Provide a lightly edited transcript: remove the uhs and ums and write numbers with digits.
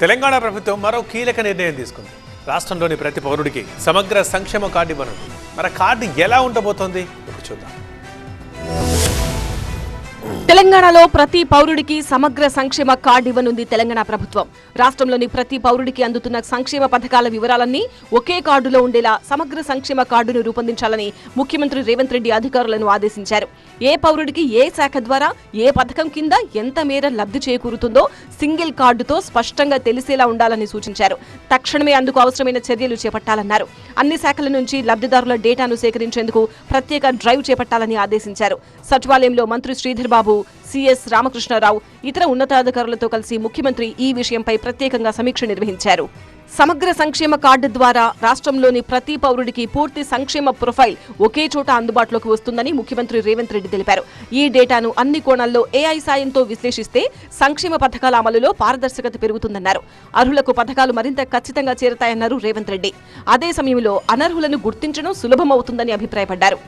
తెలంగాణ ప్రభుత్వం మరో కీలక నిర్ణయం తీసుకుంది. రాష్ట్రంలోని ప్రతి పౌరుడికి సమగ్ర సంక్షేమ కార్డు ఇవ్వనుంది. మరి కార్డు ఎలా ఉండబోతోంది చూద్దాం. తెలంగాణలో ప్రతి పౌరుడికి సమగ్ర సంక్షేమ కార్డు ఇవ్వనుంది తెలంగాణ ప్రభుత్వం. రాష్ట్రంలోని ప్రతి పౌరుడికి అందుతున్న సంక్షేమ పథకాల వివరాలన్నీ ఒకే కార్డులో ఉండేలా సమగ్ర సంక్షేమ కార్డును రూపొందించాలని ముఖ్యమంత్రి రేవంత్ రెడ్డి అధికారులను ఆదేశించారు. ఏ పౌరుడికి ఏ శాఖ ద్వారా ఏ పథకం కింద ఎంత మేర లబ్ధి చేకూరుతుందో సింగిల్ కార్డుతో స్పష్టంగా తెలిసేలా ఉండాలని సూచించారు. తక్షణమే అందుకు అవసరమైన చర్యలు చేపట్టాలన్నారు. అన్ని శాఖల నుంచి లబ్ధిదారుల డేటాను సేకరించేందుకు ప్రత్యేక డ్రైవ్ చేపట్టాలని ఆదేశించారు. సచివాలయంలో మంత్రి శ్రీధర్ బాబు, సిఎస్ రామకృష్ణారావు, ఇతర ఉన్నతాధికారులతో కలిసి ముఖ్యమంత్రి ఈ విషయంపై ప్రత్యేకంగా సమీక్ష నిర్వహించారు. సమగ్ర సంక్షేమ కార్డు ద్వారా రాష్ట్రంలోని ప్రతి పౌరుడికి పూర్తి సంక్షేమ ప్రొఫైల్ ఒకే చోట అందుబాటులోకి వస్తుందని ముఖ్యమంత్రి రేవంత్ రెడ్డి తెలిపారు. ఈ డేటాను అన్ని కోణాల్లో ఏఐ సాయంతో విశ్లేషిస్తే సంక్షేమ పథకాల అమలులో పారదర్శకత పెరుగుతుందన్నారు. అర్హులకు పథకాలు మరింత ఖచ్చితంగా చేరతాయన్నారు రేవంత్ రెడ్డి. అదే సమయంలో అనర్హులను గుర్తించడం సులభమవుతుందని అభిప్రాయపడ్డారు.